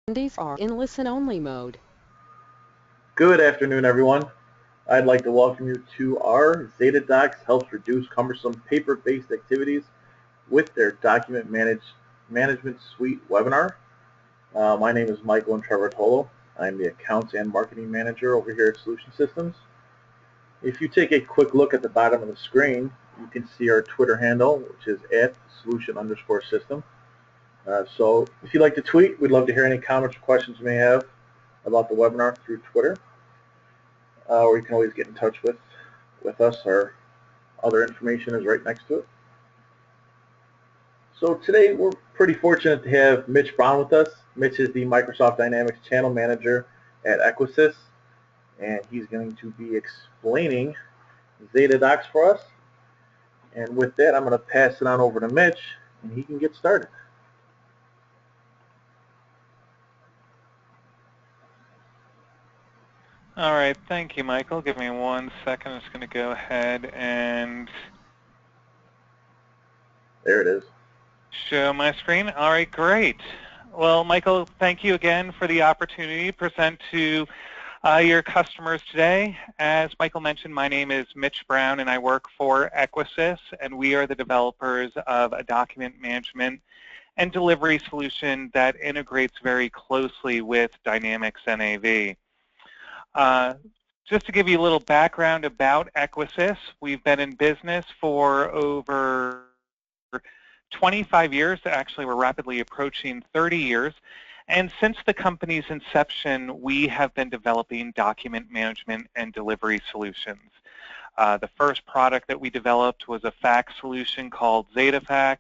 Attendees are in listen-only mode. Good afternoon, everyone. I'd like to welcome you to our Zetadocs helps reduce cumbersome paper-based activities with their document management suite webinar. My name is Michael Intravertolo. I'm the accounts and marketing manager over here at Solution Systems. If you take a quick look at the bottom of the screen, you can see our Twitter handle, which is @solution_system. So if you'd like to tweet, we'd love to hear any comments or questions you may have about the webinar through Twitter. Or you can always get in touch with us. Our other information is right next to it. So today we're pretty fortunate to have Mitch Brown with us. Mitch is the Microsoft Dynamics Channel Manager at Equisys, and he's going to be explaining Zetadocs for us. And with that, I'm going to pass it on over to Mitch, and he can get started. All right, thank you, Michael. Give me 1 second. I'm just going to go ahead and There it is. show my screen. All right, great. Well, Michael, thank you again for the opportunity to present to your customers today. As Michael mentioned, my name is Mitch Brown, and I work for Equisys, and we are the developers of a document management and delivery solution that integrates very closely with Dynamics NAV. Just to give you a little background about Equisys, we've been in business for over 25 years. Actually, we're rapidly approaching 30 years. And since the company's inception, we have been developing document management and delivery solutions. The first product that we developed was a fax solution called Zetafax.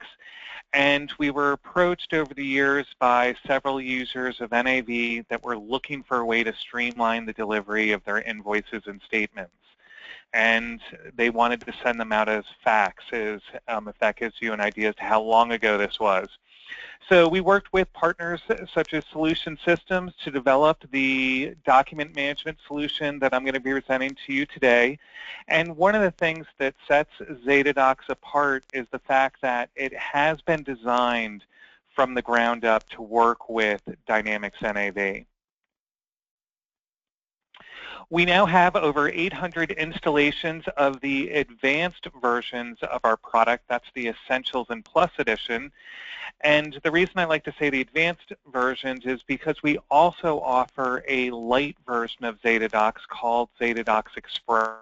And we were approached over the years by several users of NAV that were looking for a way to streamline the delivery of their invoices and statements. And they wanted to send them out as faxes, if that gives you an idea as to how long ago this was. So we worked with partners such as Solution Systems to develop the document management solution that I'm going to be presenting to you today. And one of the things that sets Zetadocs apart is the fact that it has been designed from the ground up to work with Dynamics NAV. We now have over 800 installations of the advanced versions of our product. That's the Essentials and Plus edition. And the reason I like to say the advanced versions is because we also offer a light version of Zetadocs called Zetadocs Express.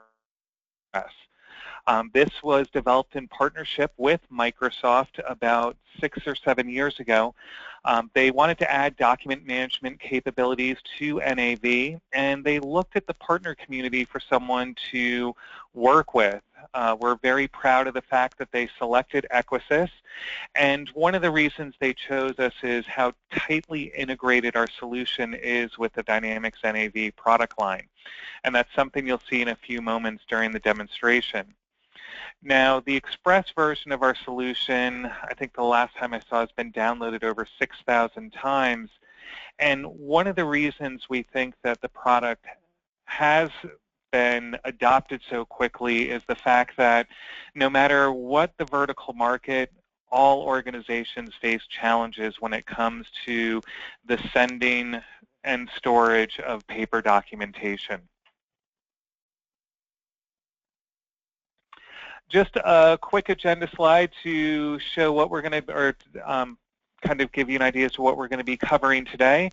This was developed in partnership with Microsoft about 6 or 7 years ago. They wanted to add document management capabilities to NAV, and they looked at the partner community for someone to work with. We're very proud of the fact that they selected Equisys, and one of the reasons they chose us is how tightly integrated our solution is with the Dynamics NAV product line. And that's something you'll see in a few moments during the demonstration. Now, the Express version of our solution, I think the last time I saw, has been downloaded over 6,000 times. And one of the reasons we think that the product has been adopted so quickly is the fact that no matter what the vertical market, all organizations face challenges when it comes to the sending and storage of paper documentation. Just a quick agenda slide to show what we're going to, or kind of give you an idea as to what we're going to be covering today.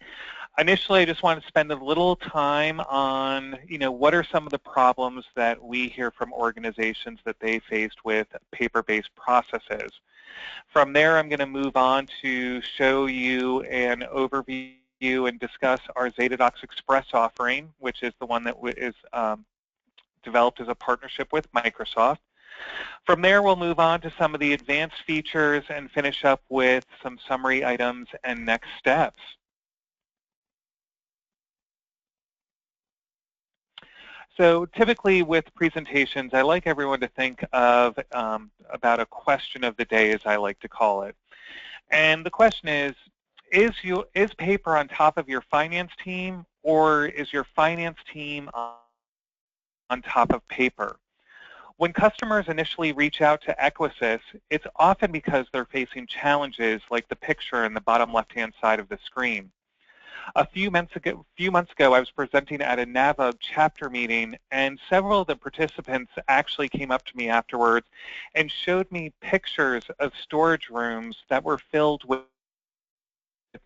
Initially, I just want to spend a little time on, what are some of the problems that we hear from organizations that they faced with paper-based processes. From there, I'm going to move on to show you an overview and discuss our Zetadocs Express offering, which is the one that is developed as a partnership with Microsoft. From there, we'll move on to some of the advanced features and finish up with some summary items and next steps. So typically with presentations, I like everyone to think of about a question of the day, as I like to call it. And the question is paper on top of your finance team, or is your finance team on top of paper? When customers initially reach out to Equisys, it's often because they're facing challenges like the picture in the bottom left-hand side of the screen. A few months ago, I was presenting at a NAVA chapter meeting, and several of the participants actually came up to me afterwards and showed me pictures of storage rooms that were filled with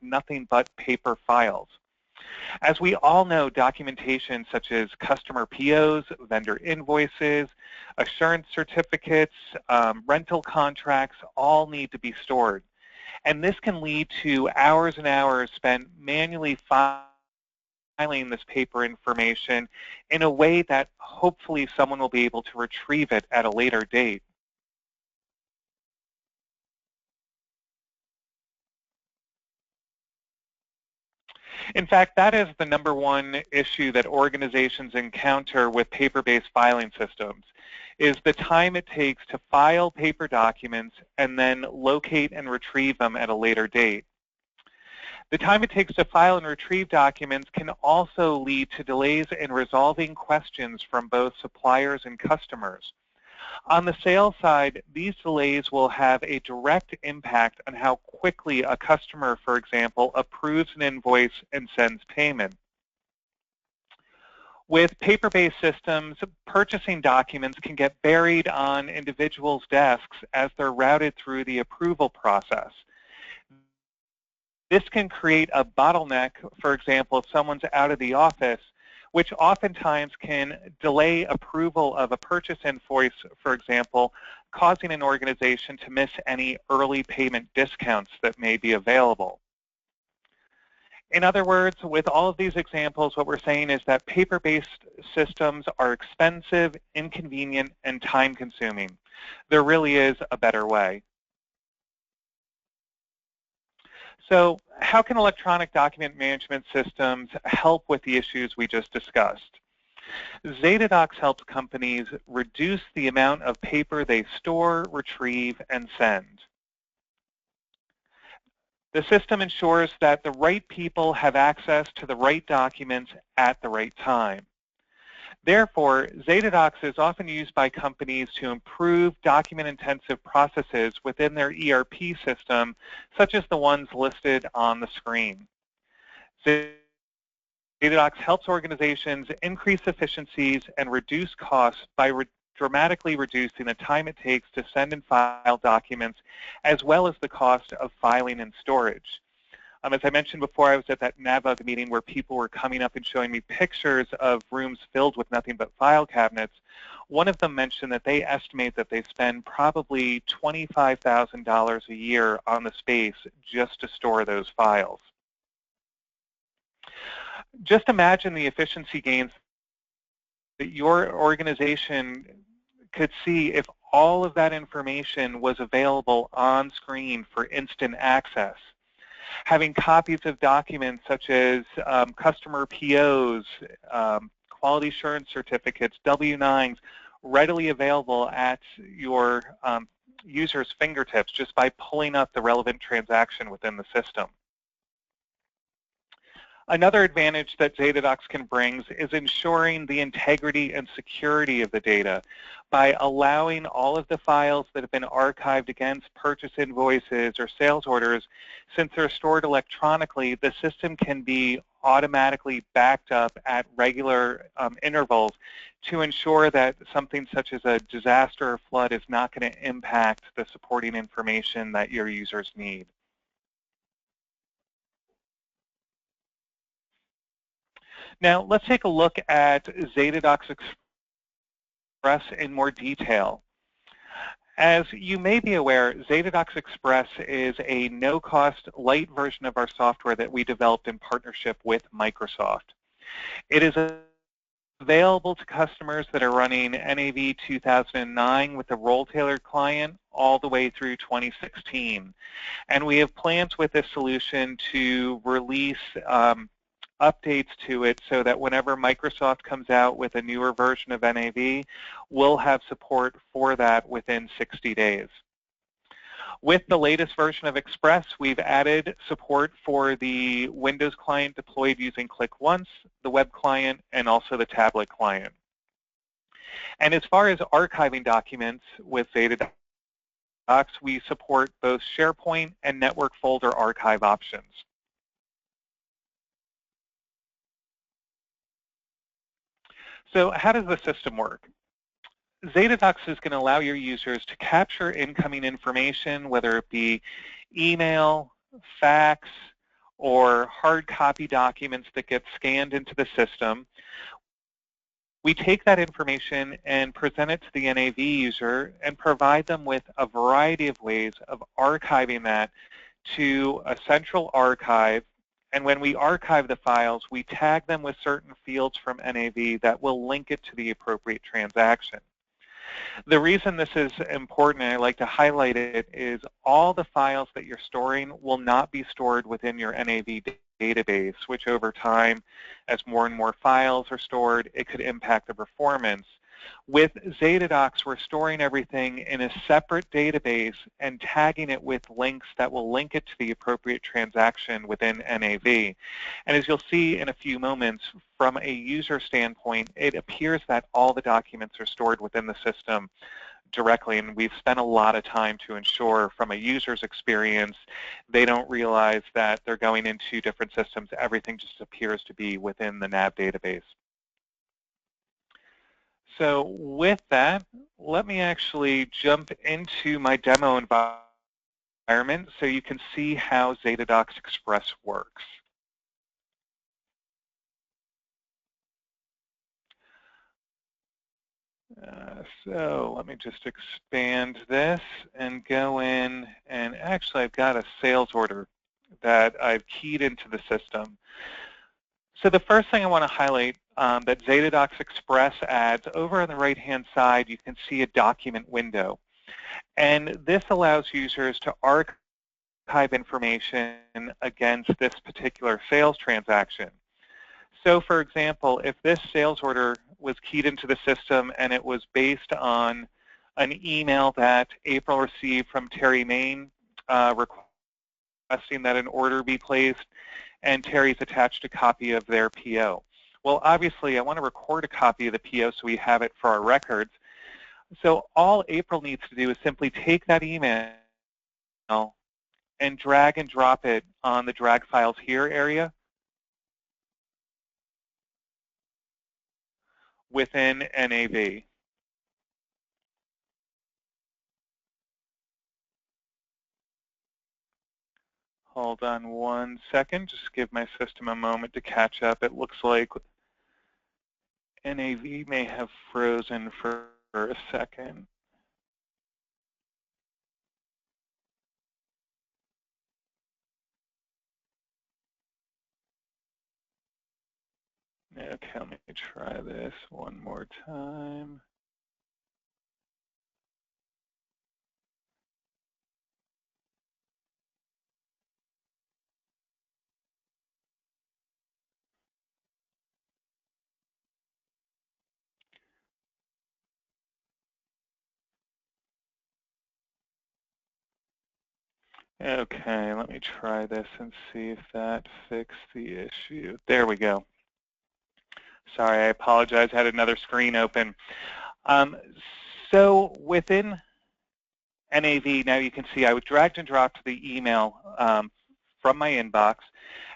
nothing but paper files. As we all know, documentation such as customer POs, vendor invoices, assurance certificates, rental contracts all need to be stored. And this can lead to hours and hours spent manually filing this paper information in a way that hopefully someone will be able to retrieve it at a later date. In fact, that is the #1 issue that organizations encounter with paper-based filing systems, is the time it takes to file paper documents and then locate and retrieve them at a later date. The time it takes to file and retrieve documents can also lead to delays in resolving questions from both suppliers and customers. On the sales side, these delays will have a direct impact on how quickly a customer, for example, approves an invoice and sends payment. With paper-based systems, purchasing documents can get buried on individuals' desks as they're routed through the approval process. This can create a bottleneck, for example, if someone's out of the office, which oftentimes can delay approval of a purchase invoice, for example, causing an organization to miss any early payment discounts that may be available. In other words, with all of these examples, what we're saying is that paper-based systems are expensive, inconvenient, and time-consuming. There really is a better way. So how can electronic document management systems help with the issues we just discussed? Zetadocs helps companies reduce the amount of paper they store, retrieve, and send. The system ensures that the right people have access to the right documents at the right time. Therefore, Zetadocs is often used by companies to improve document-intensive processes within their ERP system, such as the ones listed on the screen. Zetadocs helps organizations increase efficiencies and reduce costs by dramatically reducing the time it takes to send and file documents, as well as the cost of filing and storage. As I mentioned before, I was at that NAVA meeting where people were coming up and showing me pictures of rooms filled with nothing but file cabinets. One of them mentioned that they estimate that they spend probably $25,000 a year on the space just to store those files. Just imagine the efficiency gains that your organization could see if all of that information was available on screen for instant access. Having copies of documents such as customer POs, quality assurance certificates, W-9s, readily available at your user's fingertips just by pulling up the relevant transaction within the system. Another advantage that Zetadocs can bring is ensuring the integrity and security of the data by allowing all of the files that have been archived against purchase invoices or sales orders. Since they're stored electronically, the system can be automatically backed up at regular intervals to ensure that something such as a disaster or flood is not going to impact the supporting information that your users need. Now, let's take a look at Zetadocs Express in more detail. As you may be aware, Zetadocs Express is a no-cost, light version of our software that we developed in partnership with Microsoft. It is available to customers that are running NAV 2009 with a role-tailored client all the way through 2016. And we have plans with this solution to release updates to it so that whenever Microsoft comes out with a newer version of NAV, we'll have support for that within 60 days. With the latest version of Express, we've added support for the Windows client deployed using Click Once, the web client, and also the tablet client. And as far as archiving documents with Zetadocs, we support both SharePoint and network folder archive options. So how does the system work? Zetadocs is going to allow your users to capture incoming information, whether it be email, fax, or hard copy documents that get scanned into the system. We take that information and present it to the NAV user and provide them with a variety of ways of archiving that to a central archive. And when we archive the files, we tag them with certain fields from NAV that will link it to the appropriate transaction. The reason this is important, and I like to highlight it, is all the files that you're storing will not be stored within your NAV database, which over time, as more and more files are stored, it could impact the performance. With Zetadocs, we're storing everything in a separate database and tagging it with links that will link it to the appropriate transaction within NAV. And as you'll see in a few moments, from a user standpoint, it appears that all the documents are stored within the system directly, and we've spent a lot of time to ensure from a user's experience they don't realize that they're going into different systems. Everything just appears to be within the NAV database. So with that, let me actually jump into my demo environment so you can see how Zetadocs Express works. So let me just expand this and go in, and actually I've got a sales order that I've keyed into the system. So the first thing I want to highlight that Zetadocs Express adds, over on the right-hand side, you can see a document window. And this allows users to archive information against this particular sales transaction. So for example, if this sales order was keyed into the system and it was based on an email that April received from Terry Main requesting that an order be placed, and Terry's attached a copy of their PO. Well, obviously, I want to record a copy of the PO so we have it for our records. So all April needs to do is simply take that email and drag and drop it on the drag files here area within NAV. Hold on one second, just give my system a moment to catch up. It looks like NAV may have frozen for a second. Okay, let me try this one more time. Okay, let me try this and see if that fixed the issue. There we go. Sorry, I apologize. I had another screen open. So within NAV, now you can see I was dragged and dropped the email from my inbox.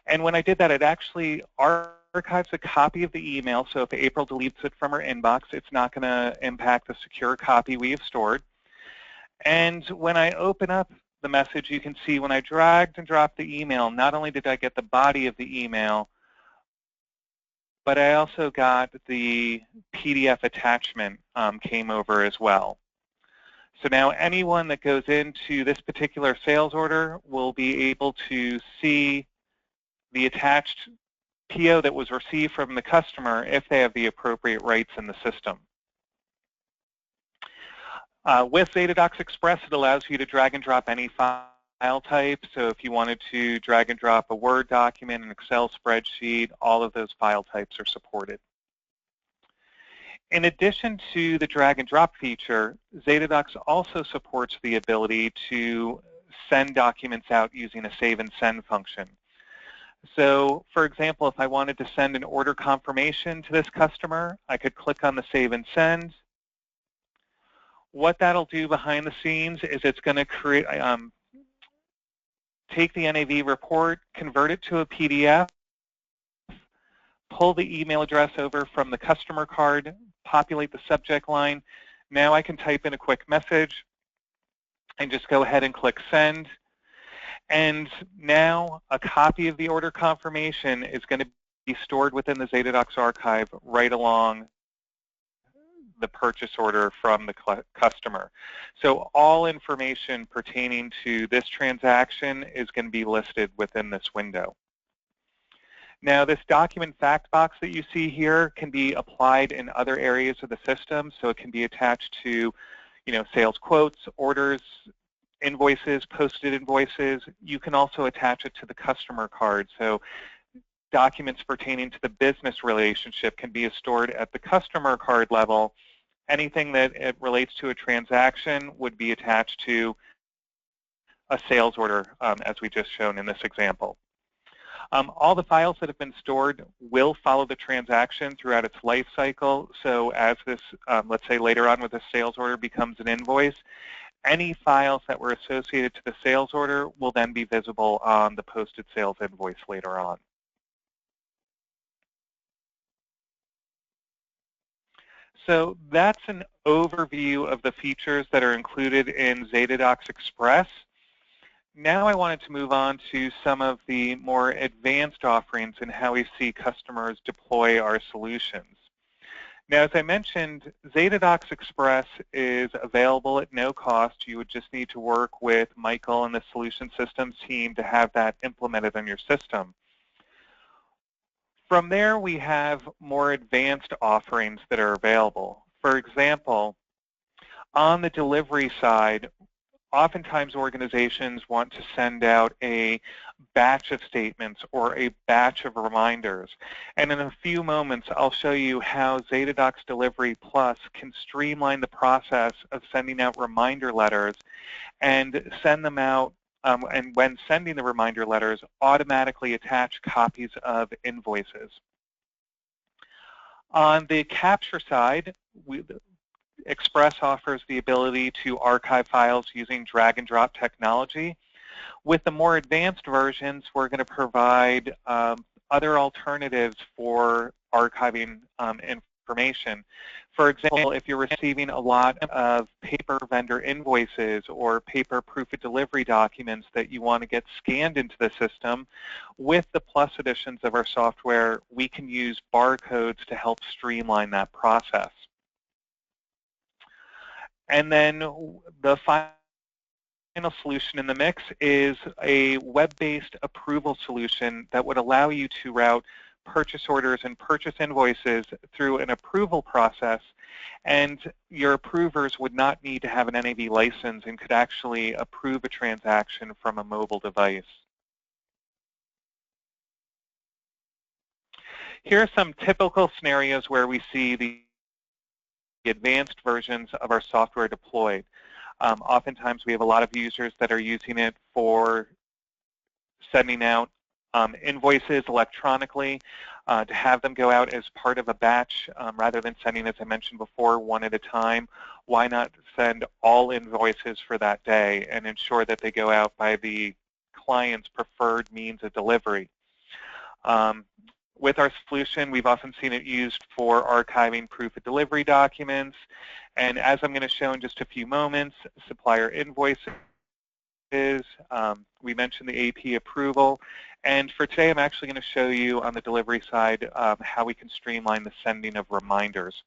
And when I did that, it actually archives a copy of the email. So if April deletes it from her inbox, it's not going to impact the secure copy we have stored. And when I open up the message, you can see when I dragged and dropped the email, not only did I get the body of the email, but I also got the PDF attachment came over as well. So now anyone that goes into this particular sales order will be able to see the attached PO that was received from the customer if they have the appropriate rights in the system. With Zetadocs Express, it allows you to drag and drop any file type. So if you wanted to drag and drop a Word document, an Excel spreadsheet, all of those file types are supported. In addition to the drag and drop feature, Zetadocs also supports the ability to send documents out using a save and send function. So for example, if I wanted to send an order confirmation to this customer, I could click on the save and send. What that'll do behind the scenes is it's going to create, take the NAV report, convert it to a PDF, pull the email address over from the customer card, populate the subject line. Now I can type in a quick message and just go ahead and click send. And now a copy of the order confirmation is going to be stored within the Zetadocs archive right along the purchase order from the customer. So all information pertaining to this transaction is going to be listed within this window. Now, this document fact box that you see here can be applied in other areas of the system. So it can be attached to, sales quotes, orders, invoices, posted invoices. You can also attach it to the customer card. So documents pertaining to the business relationship can be stored at the customer card level. Anything that it relates to a transaction would be attached to a sales order, as we just shown in this example. All the files that have been stored will follow the transaction throughout its life cycle. So as this, let's say later on with a sales order becomes an invoice, any files that were associated to the sales order will then be visible on the posted sales invoice later on. So that's an overview of the features that are included in Zetadocs Express. Now I wanted to move on to some of the more advanced offerings and how we see customers deploy our solutions. Now, as I mentioned, Zetadocs Express is available at no cost. You would just need to work with Michael and the Solution Systems team to have that implemented on your system. From there, we have more advanced offerings that are available. For example, on the delivery side, oftentimes organizations want to send out a batch of statements or a batch of reminders. And in a few moments, I'll show you how Zetadocs Delivery Plus can streamline the process of sending out reminder letters and send them out, and when sending the reminder letters, automatically attach copies of invoices. On the capture side, Express offers the ability to archive files using drag and drop technology. With the more advanced versions, we're going to provide other alternatives for archiving information. For example, if you're receiving a lot of paper vendor invoices or paper proof of delivery documents that you want to get scanned into the system, with the Plus editions of our software, we can use barcodes to help streamline that process. And then the final solution in the mix is a web-based approval solution that would allow you to route purchase orders and purchase invoices through an approval process, and your approvers would not need to have an NAV license and could actually approve a transaction from a mobile device. Here are some typical scenarios where we see the advanced versions of our software deployed. Oftentimes we have a lot of users that are using it for sending out invoices electronically, to have them go out as part of a batch rather than sending, as I mentioned before, one at a time. Why not send all invoices for that day and ensure that they go out by the client's preferred means of delivery? With our solution, we've often seen it used for archiving proof of delivery documents, and as I'm going to show in just a few moments, supplier invoices. We mentioned the AP approval, and for today I'm actually going to show you on the delivery side how we can streamline the sending of reminders.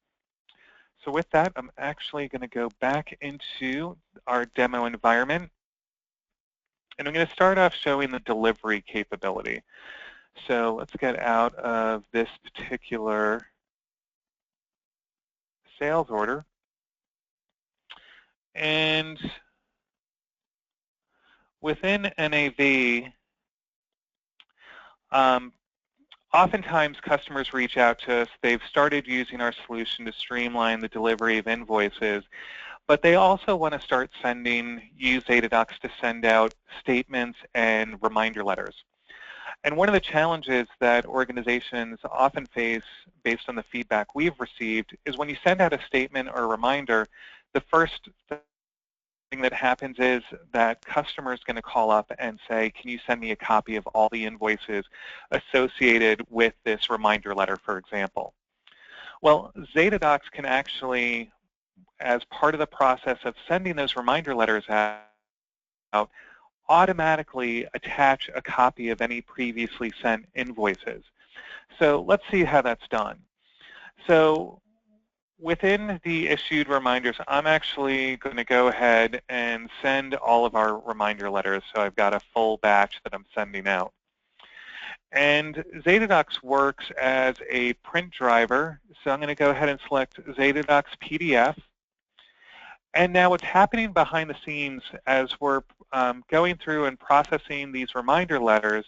So with that, I'm actually going to go back into our demo environment, and I'm going to start off showing the delivery capability. So let's get out of this particular sales order. And within NAV, oftentimes customers reach out to us. They've started using our solution to streamline the delivery of invoices, but they also want to start use Zetadocs to send out statements and reminder letters. And one of the challenges that organizations often face, based on the feedback we've received, is when you send out a statement or a reminder, the first thing that happens is that customer is going to call up and say, can you send me a copy of all the invoices associated with this reminder letter, for example? Well, Zetadocs can actually, as part of the process of sending those reminder letters out, automatically attach a copy of any previously sent invoices. So let's see how that's done. So within the issued reminders, I'm actually going to go ahead and send all of our reminder letters. So I've got a full batch that I'm sending out. And Zetadocs works as a print driver. So I'm going to go ahead and select Zetadocs PDF. And now what's happening behind the scenes as we're going through and processing these reminder letters,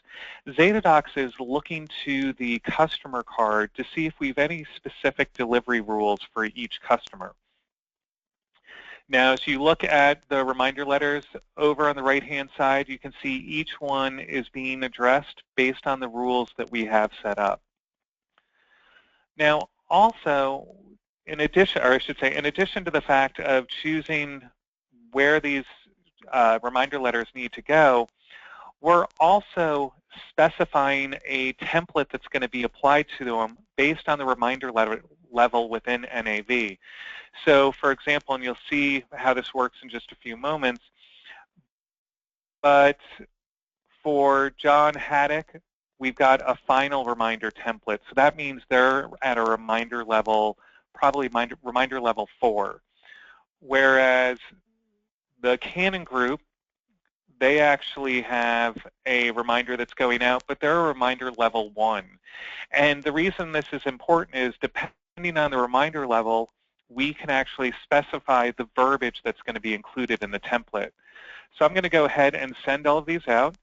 Zetadocs is looking to the customer card to see if we have any specific delivery rules for each customer. Now, as you look at the reminder letters over on the right-hand side, you can see each one is being addressed based on the rules that we have set up. Now, also, in addition to the fact of choosing where these reminder letters need to go, we're also specifying a template that's going to be applied to them based on the reminder level within NAV. So, for example, and you'll see how this works in just a few moments, but for John Haddock, we've got a final reminder template. So that means they're at a reminder level, probably reminder level 4. Whereas the Canon group, they actually have a reminder that's going out, but they're a reminder level 1. And the reason this is important is depending on the reminder level, we can actually specify the verbiage that's going to be included in the template. So I'm going to go ahead and send all of these out.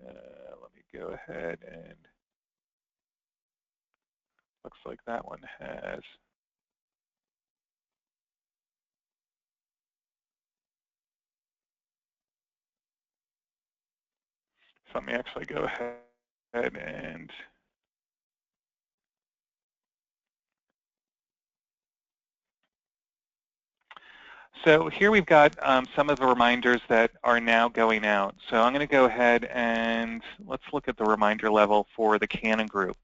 Let me go ahead and looks like that one has. So let me actually go ahead and so here we've got some of the reminders that are now going out. So I'm going to go ahead and let's look at the reminder level for the Canon group.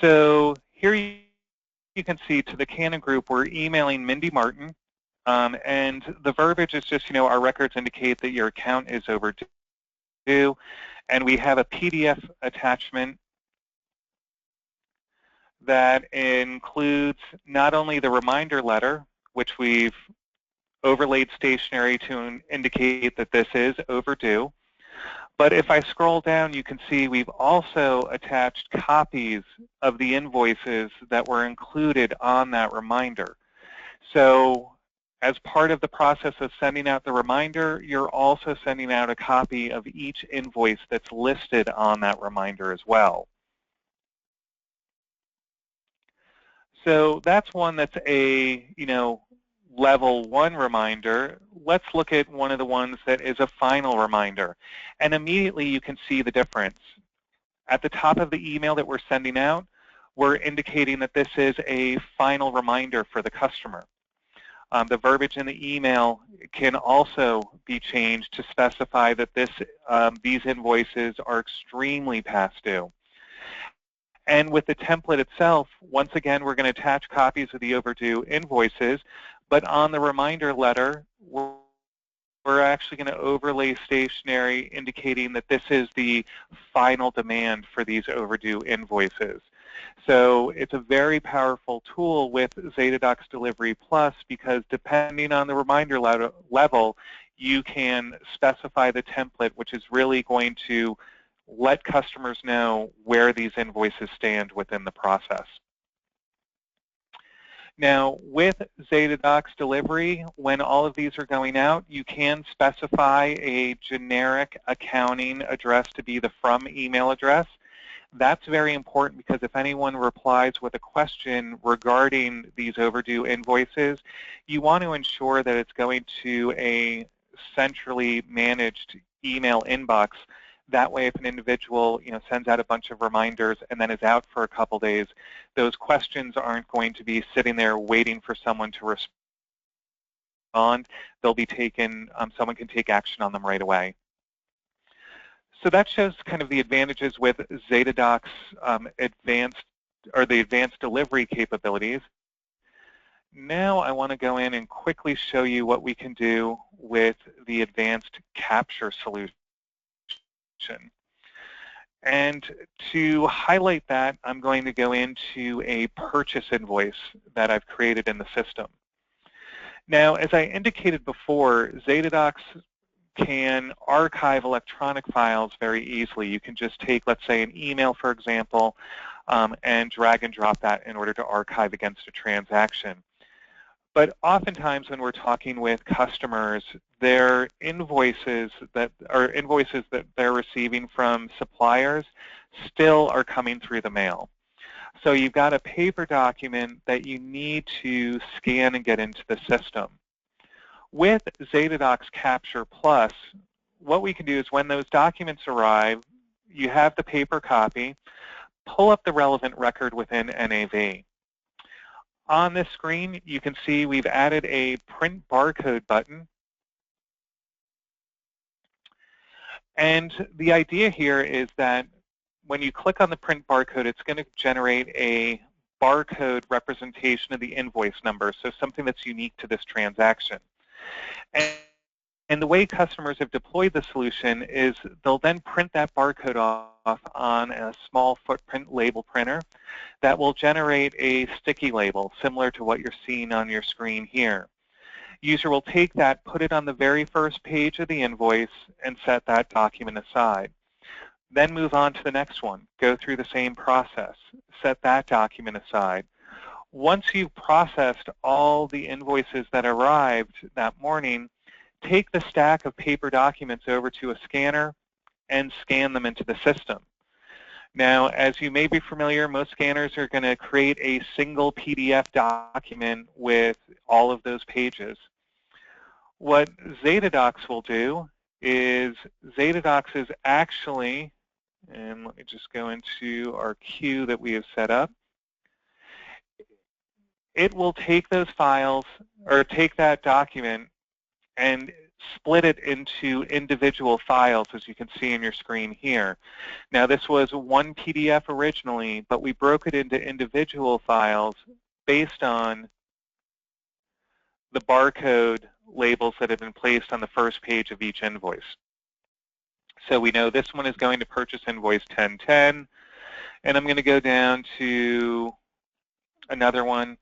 So here you can see to the Canon group, we're emailing Mindy Martin, and the verbiage is just, our records indicate that your account is overdue, and we have a PDF attachment that includes not only the reminder letter, which we've overlaid stationery to indicate that this is overdue, but if I scroll down, you can see we've also attached copies of the invoices that were included on that reminder. So as part of the process of sending out the reminder, you're also sending out a copy of each invoice that's listed on that reminder as well. So that's one that's a, level 1 reminder. Let's look at one of the ones that is a final reminder. And immediately you can see the difference. At the top of the email that we're sending out, we're indicating that this is a final reminder for the customer. The verbiage in the email can also be changed to specify that these invoices are extremely past due. And with the template itself, once again, we're going to attach copies of the overdue invoices, but on the reminder letter, we're actually going to overlay stationery indicating that this is the final demand for these overdue invoices. So it's a very powerful tool with Zetadocs Delivery Plus because depending on the reminder level, you can specify the template, which is really going to let customers know where these invoices stand within the process. Now, with Zetadocs Delivery, when all of these are going out, you can specify a generic accounting address to be the from email address. That's very important because if anyone replies with a question regarding these overdue invoices, you want to ensure that it's going to a centrally managed email inbox That way, if an individual sends out a bunch of reminders and then is out for a couple days, those questions aren't going to be sitting there waiting for someone to respond. They'll be taken, someone can take action on them right away. So that shows kind of the advantages with Zetadocs the advanced delivery capabilities. Now I want to go in and quickly show you what we can do with the advanced capture solution. And to highlight that, I'm going to go into a purchase invoice that I've created in the system. Now, as I indicated before, Zetadocs can archive electronic files very easily. You can just take, let's say, an email, for example, and drag and drop that in order to archive against a transaction. But oftentimes when we're talking with customers, their invoices that they're receiving from suppliers still are coming through the mail. So you've got a paper document that you need to scan and get into the system. With Zetadocs Capture Plus, what we can do is when those documents arrive, you have the paper copy, pull up the relevant record within NAV. On this screen, you can see we've added a print barcode button. And the idea here is that when you click on the print barcode, it's going to generate a barcode representation of the invoice number, so something that's unique to this transaction. And the way customers have deployed the solution is they'll then print that barcode off on a small footprint label printer that will generate a sticky label similar to what you're seeing on your screen here. User will take that, put it on the very first page of the invoice, and set that document aside. Then move on to the next one. Go through the same process. Set that document aside. Once you've processed all the invoices that arrived that morning, take the stack of paper documents over to a scanner and scan them into the system. Now, as you may be familiar, most scanners are going to create a single PDF document with all of those pages. What Zetadocs will do is Zetadocs is actually, and let me just go into our queue that we have set up. It will take those files, or take that document and split it into individual files, as you can see on your screen here. Now, this was one PDF originally, but we broke it into individual files based on the barcode labels that have been placed on the first page of each invoice. So we know this one is going to purchase invoice 1010, and I'm going to go down to another one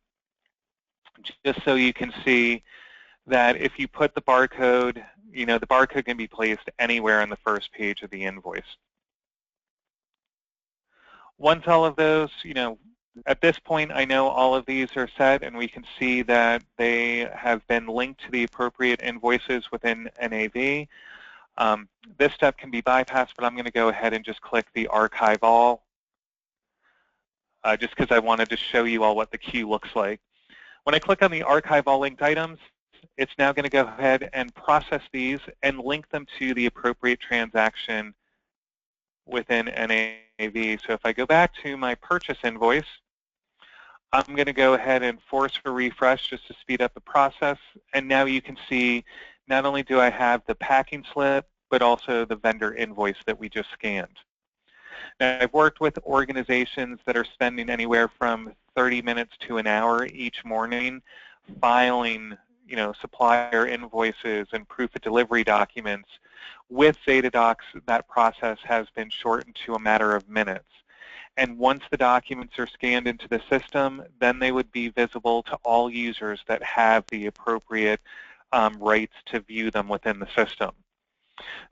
just so you can see that if you put the barcode, the barcode can be placed anywhere on the first page of the invoice. Once all of those, at this point, I know all of these are set, and we can see that they have been linked to the appropriate invoices within NAV. This step can be bypassed, but I'm going to go ahead and just click the Archive All, just because I wanted to show you all what the queue looks like. When I click on the Archive All Linked Items, it's now going to go ahead and process these and link them to the appropriate transaction within NAV. So if I go back to my purchase invoice, I'm going to go ahead and force a refresh just to speed up the process. And now you can see not only do I have the packing slip, but also the vendor invoice that we just scanned. Now, I've worked with organizations that are spending anywhere from 30 minutes to an hour each morning filing supplier invoices and proof of delivery documents. With Zetadocs, that process has been shortened to a matter of minutes. And once the documents are scanned into the system, then they would be visible to all users that have the appropriate rights to view them within the system.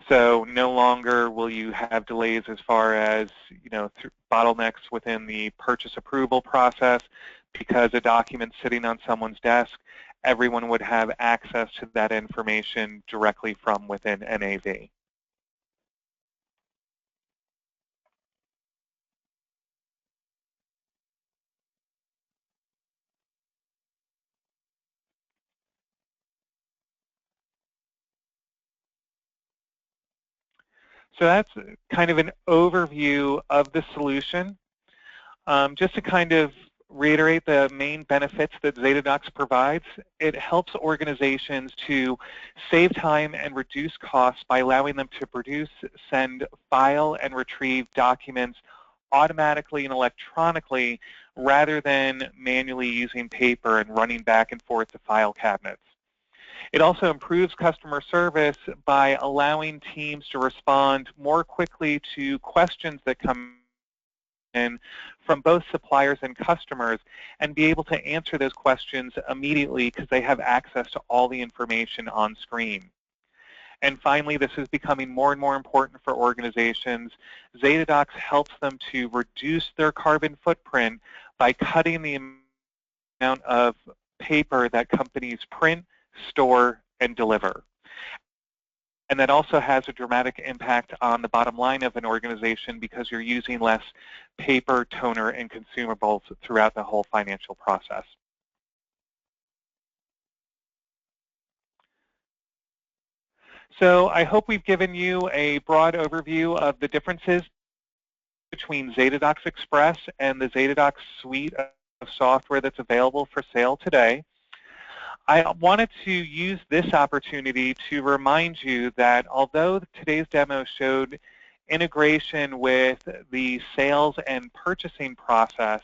So no longer will you have delays as far as bottlenecks within the purchase approval process because a document's sitting on someone's desk. Everyone would have access to that information directly from within NAV. So that's kind of an overview of the solution. Just to kind of reiterate the main benefits that Zetadocs provides, it helps organizations to save time and reduce costs by allowing them to produce, send, file, and retrieve documents automatically and electronically rather than manually using paper and running back and forth to file cabinets. It also improves customer service by allowing teams to respond more quickly to questions that come in from both suppliers and customers and be able to answer those questions immediately because they have access to all the information on screen. And finally, this is becoming more and more important for organizations. Zetadocs helps them to reduce their carbon footprint by cutting the amount of paper that companies print, store, and deliver. And that also has a dramatic impact on the bottom line of an organization because you're using less paper, toner, and consumables throughout the whole financial process. So I hope we've given you a broad overview of the differences between Zetadocs Express and the Zetadocs suite of software that's available for sale today. I wanted to use this opportunity to remind you that although today's demo showed integration with the sales and purchasing process,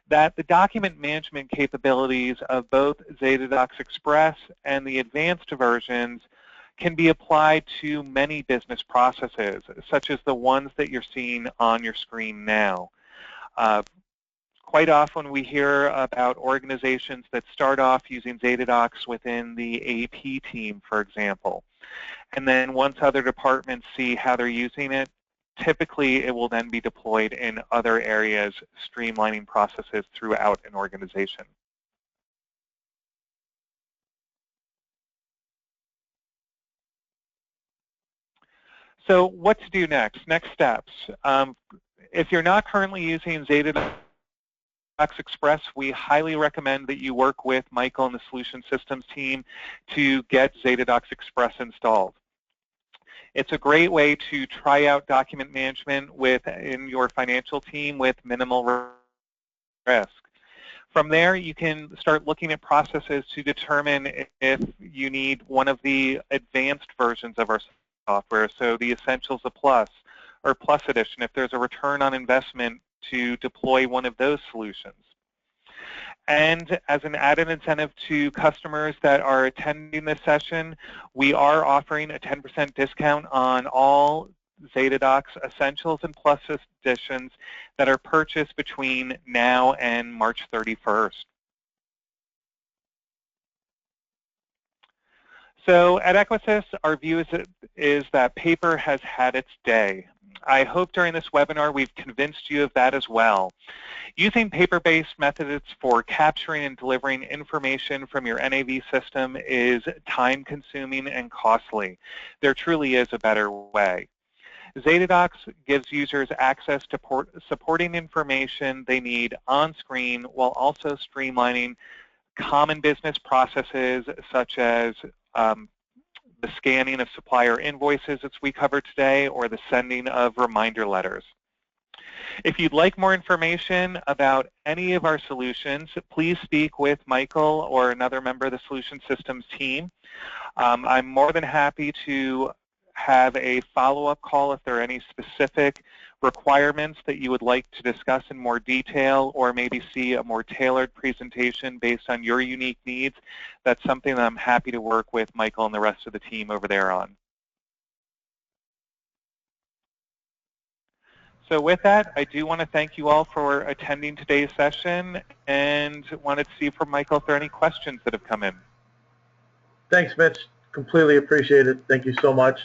that the document management capabilities of both Zetadocs Express and the advanced versions can be applied to many business processes, such as the ones that you're seeing on your screen now. Quite often we hear about organizations that start off using Zetadocs within the AP team, for example. And then once other departments see how they're using it, typically it will then be deployed in other areas, streamlining processes throughout an organization. So what to do next? Next steps. If you're not currently using Zetadocs Express, we highly recommend that you work with Michael and the Solution Systems team to get Zetadocs Express installed. It's a great way to try out document management in your financial team with minimal risk. From there, you can start looking at processes to determine if you need one of the advanced versions of our software, so the Essentials of Plus or Plus Edition, if there's a return on investment to deploy one of those solutions. And as an added incentive to customers that are attending this session, we are offering a 10% discount on all Zetadocs Essentials and Plus editions that are purchased between now and March 31st. So at Equisys, our view is that paper has had its day. I hope during this webinar we've convinced you of that as well. Using paper-based methods for capturing and delivering information from your NAV system is time-consuming and costly. There truly is a better way. Zetadocs gives users access to supporting information they need on screen while also streamlining common business processes such as the scanning of supplier invoices as we covered today or the sending of reminder letters. If you'd like more information about any of our solutions, please speak with Michael or another member of the Solution Systems team. I'm more than happy to have a follow-up call if there are any specific requirements that you would like to discuss in more detail or maybe see a more tailored presentation based on your unique needs. That's something that I'm happy to work with Michael and the rest of the team over there on. So with that, I do want to thank you all for attending today's session and wanted to see from Michael if there are any questions that have come in. Thanks, Mitch. Completely appreciate it. Thank you so much.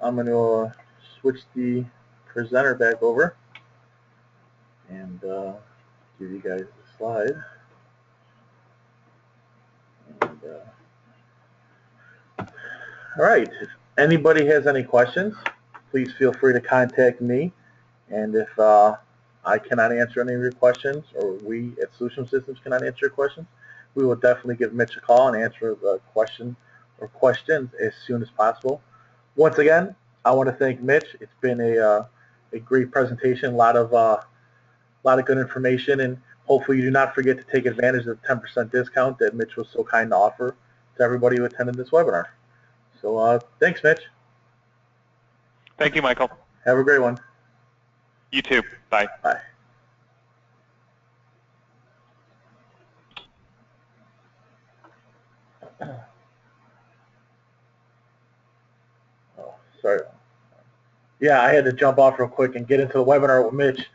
I'm going to switch the presenter back over and give you guys the slide. And, all right. If anybody has any questions, please feel free to contact me. And if I cannot answer any of your questions, or we at Solution Systems cannot answer your questions, we will definitely give Mitch a call and answer the question or questions as soon as possible. Once again, I want to thank Mitch. It's been a great presentation, a lot of good information, and hopefully you do not forget to take advantage of the 10% discount that Mitch was so kind to offer to everybody who attended this webinar. So thanks, Mitch. Thank you, Michael. Have a great one. You too. Bye. Bye. Oh, sorry. Yeah, I had to jump off real quick and get into the webinar with Mitch.